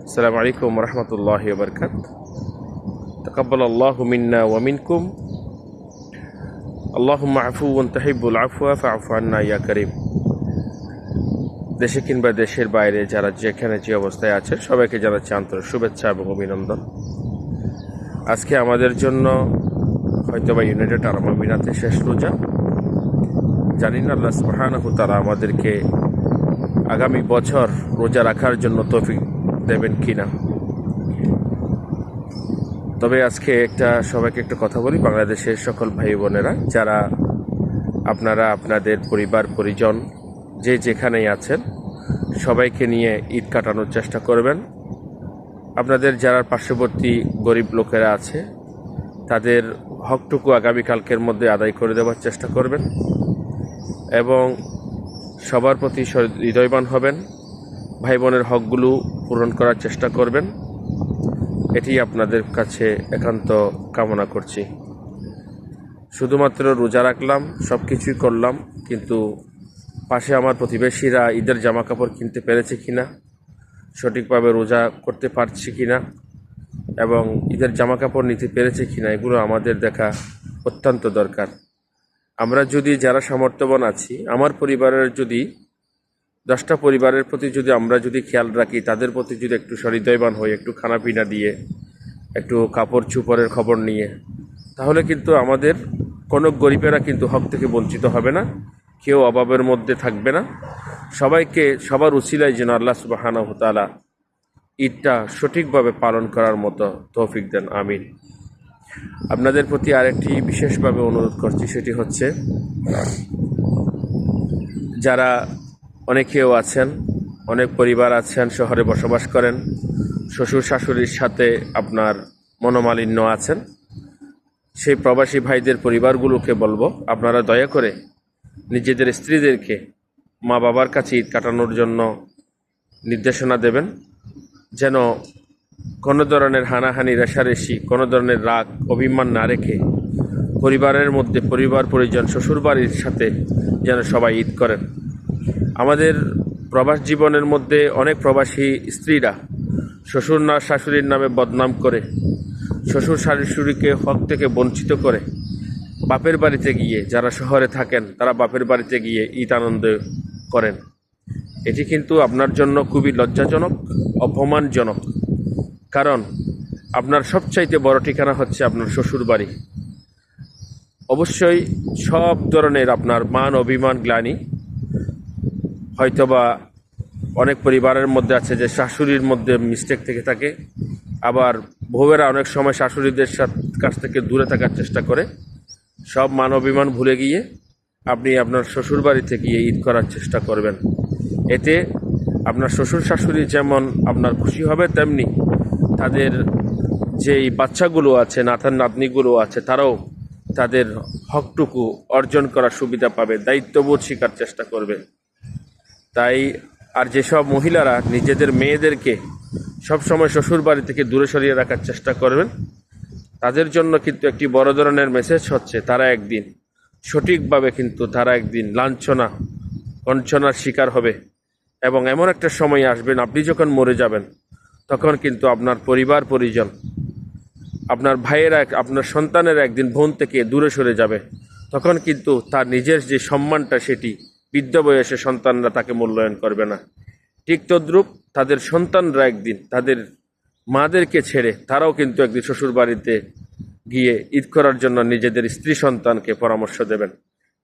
আসসালামু আলাইকুম রহমতুল্লাহি ওয়া বারাকাতুহু। তাকাব্বালাল্লাহু মিন্না ওয়া মিনকুম। আল্লাহুম্মা আফুওয়ান তুহিব্বুল আফওয়া ফা'ফু আন্না ইয়া কারীম। দেশে কিংবা দেশের বাইরে যারা যেখানে যে অবস্থায় আছেন সবাইকে জানাচ্ছি আন্তরিক শুভেচ্ছা এবং অভিনন্দন। আজকে আমাদের জন্য হয়তোবা ইউনাইটেড আরব আমিরাতে শেষ রোজা। জানি না আল্লাহ সুবহানাহু ওয়া তাআলা আমাদেরকে আগামী বছর রোজা রাখার জন্য তৌফিক দেবেন কিনা। তবে আজকে সবাইকে একটা কথা বলি, বাংলাদেশের সকল ভাই বোনেরা যারা আপনারা আপনাদের পরিবার পরিজন যে যেখানেই আছেন সবাইকে নিয়ে ঈদ কাটানোর চেষ্টা করবেন। আপনাদের যারা পার্শ্ববর্তী গরিব লোকেরা আছে তাদের হকটুকু আগামীকালকের মধ্যে আদায় করে দেওয়ার চেষ্টা করবেন এবং সবার প্রতি হৃদয়বান হবেন, ভাই বোনের হকগুলো পূরণ করার চেষ্টা করবেন। এটি আপনাদের কাছে একান্ত কামনা করছি। শুধুমাত্র রোজা রাখলাম, সব কিছুই করলাম, কিন্তু পাশে আমার প্রতিবেশীরা ঈদের জামা কাপড় কিনতে পেরেছে কিনা, সঠিকভাবে রোজা করতে পারছি কিনা এবং ঈদের জামা কাপড় নিতে পেরেছে কিনা, এগুলো আমাদের দেখা অত্যন্ত দরকার। আমরা যদি যারা সামর্থ্যবান আছি, আমার পরিবারের যদি 10টা পরিবারের প্রতি যদি আমরা যদি খেয়াল রাখি, তাদের প্রতি যদি একটু সহৃদয়বান হই, একটু খানাপিনা দিয়ে, একটু কাপড় চোপড়ের খবর নিয়ে, তাহলে কিন্তু আমাদের কোনো গরিবেরা কিন্তু হক থেকে বঞ্চিত হবে না, কেউ অভাবের মধ্যে থাকবে না। সবাইকে সবার উসিলায় যেন আল্লাহ সুবহানাহু ওয়া তাআলা ঈদটা সঠিকভাবে পালন করার মতো তৌফিক দেন, আমিন। আপনাদের প্রতি আরেকটি বিশেষভাবে অনুরোধ করছি, সেটি হচ্ছে যারা অনেকেও আছেন, অনেক পরিবার আছেন, শহরে বসবাস করেন, শ্বশুর শাশুড়ির সাথে আপনার মনোমালিন্য আছেন, সেই প্রবাসী ভাইদের পরিবারগুলোকে বলবো, আপনারা দয়া করে নিজেদের স্ত্রীদেরকে মা বাবার কাছে ঈদ কাটানোর জন্য নির্দেশনা দেবেন, যেন কোনো ধরনের হানাহানি রেষারেষি, কোনো ধরনের রাগ অভিমান না রেখে পরিবারের মধ্যে পরিবার পরিজন শ্বশুরবাড়ির সাথে যেন সবাই ঈদ করেন। আমাদের প্রবাস জীবনের মধ্যে অনেক প্রবাসী স্ত্রীরা শ্বশুর না শাশুড়ির নামে বদনাম করে, শ্বশুর শাশুড়িকে হক থেকে বঞ্চিত করে বাপের বাড়িতে গিয়ে, যারা শহরে থাকেন তারা বাপের বাড়িতে গিয়ে ঈদ আনন্দ করেন। এটি কিন্তু আপনার জন্য খুবই লজ্জাজনক, অপমানজনক। কারণ আপনার সবচাইতে বড় ঠিকানা হচ্ছে আপনার শ্বশুর বাড়ি। অবশ্যই সব ধরনের আপনার মান অভিমান গ্লানি হয়তোবা অনেক পরিবারের মধ্যে আছে যে শাশুড়ির মধ্যে মিস্টেক থেকে থাকে, আবার বউয়েরা অনেক সময় শাশুড়িদের কাছ থেকে দূরে থাকার চেষ্টা করে। সব মান অভিমান ভুলে গিয়ে আপনি আপনার শ্বশুর বাড়িতে গিয়ে ঈদ করার চেষ্টা করবেন। এতে আপনার শ্বশুর শাশুড়ি যেমন আপনার খুশি হবে, তেমনি তাদের যেই বাচ্চাগুলো আছে, নাতান নাতনিগুলো আছে, তারাও তাদের হকটুকু অর্জন করার সুবিধা পাবে, দায়িত্ববোধ শেখার চেষ্টা করবে। তাই আর যেসব মহিলারা নিজেদের মেয়েদেরকে সবসময় শ্বশুর বাড়ি থেকে দূরে সরিয়ে রাখার চেষ্টা করবেন, তাদের জন্য কিন্তু একটি বড় ধরনের মেসেজ হচ্ছে, তারা একদিন সঠিকভাবে কিন্তু তারা একদিন লাঞ্ছনা বঞ্চনার শিকার হবে এবং এমন একটা সময় আসবেন, আপনি যখন মরে যাবেন তখন কিন্তু আপনার পরিবার পরিজন, আপনার ভাইয়েরা, আপনার সন্তানের একদিন বোন থেকে দূরে সরে যাবে। তখন কিন্তু তার নিজের যে সম্মানটা, সেটি বৃদ্ধ বয়সে সন্তানরা তাকে মূল্যায়ন করবে না। ঠিক তদ্রূপ তাদের সন্তানরা একদিন তাদের মাদেরকে ছেড়ে তারাও কিন্তু একদিন শ্বশুর বাড়িতে গিয়ে ঈদ করার জন্য নিজেদের স্ত্রী সন্তানকে পরামর্শ দেবেন।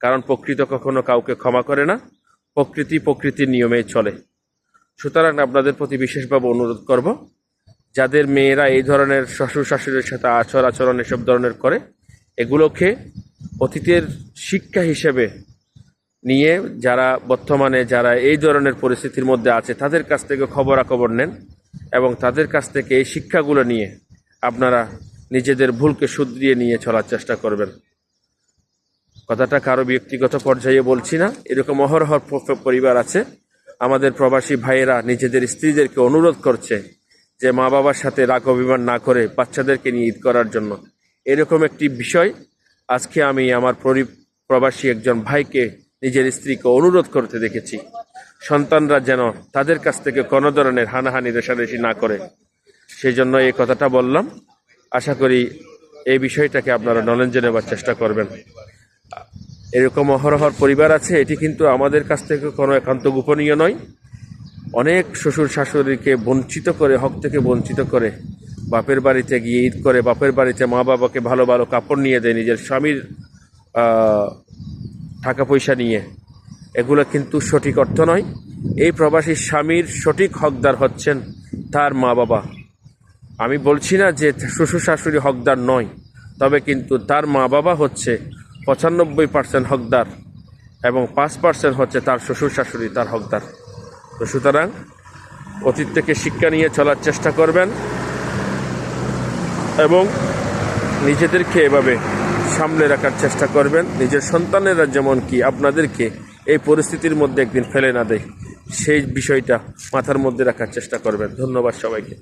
কারণ প্রকৃতি কখনো কাউকে ক্ষমা করে না, প্রকৃতির নিয়মেই চলে। সুতরাং আপনাদের প্রতি বিশেষভাবে অনুরোধ করব, যাদের মেয়েরা এই ধরনের শ্বশুর শাশুড়ির সাথে আচরণ এসব ধরনের করে, এগুলোকে অতীতের শিক্ষা হিসেবে নিয়ে যারা বর্তমানে যারা এই ধরনের পরিস্থিতির মধ্যে আছে তাদের কাছ থেকে খবরাখবর নেন এবং তাদের কাছ থেকে এই শিক্ষাগুলো নিয়ে আপনারা নিজেদের ভুলকে শুধরিয়ে নিয়ে চলার চেষ্টা করবেন। কথাটা কারো ব্যক্তিগত পর্যায়ে বলছি না, এরকম অহরহ পরিবার আছে। আমাদের প্রবাসী ভাইয়েরা নিজেদের স্ত্রীদেরকে অনুরোধ করছে যে মা বাবার সাথে রাগ অভিমান না করে বাচ্চাদেরকে নিয়ে ঈদ করার জন্য। এরকম একটি বিষয় আজকে আমি আমার প্রবাসী একজন ভাইকে নিজের স্ত্রীকে অনুরোধ করতে দেখেছি। সন্তানরা যেন তাদের কাছ থেকে কোনো ধরনের হানাহানি রেষারেষি না করে, সেই জন্য এই কথাটা বললাম। আশা করি এই বিষয়টাকে আপনারা নলেজে নেবার চেষ্টা করবেন। এরকম অহরহর পরিবার আছে, এটি কিন্তু আমাদের কাছ থেকে কোনো একান্ত গোপনীয় নয়। অনেক শ্বশুর শাশুড়িকে বঞ্চিত করে, হক থেকে বঞ্চিত করে, বাপের বাড়িতে গিয়ে ঈদ করে, বাপের বাড়িতে মা বাবাকে ভালো ভালো কাপড় নিয়ে দেয় নিজের স্বামীর টাকা পয়সা নিয়ে। এগুলো কিন্তু সঠিক অর্থ নয়। এই প্রবাসী স্বামীর সঠিক হকদার হচ্ছেন তার মা বাবা। আমি বলছি না যে শ্বশুর শাশুড়ি হকদার নয়, তবে কিন্তু তার মা বাবা হচ্ছে 95% হকদার এবং 5% হচ্ছে তার শ্বশুর শাশুড়ি তার হকদার। তো সুতরাং অতীত থেকে শিক্ষা নিয়ে চলার চেষ্টা করবেন এবং নিজেদেরকে এভাবে সামলে রাখার চেষ্টা করবেন। নিজের সন্তানেরা যেমন কি আপনাদেরকে এই পরিস্থিতির মধ্যে একদিন ফেলে না দেয়, সেই বিষয়টা মাথার মধ্যে রাখার চেষ্টা করবেন। ধন্যবাদ সবাইকে।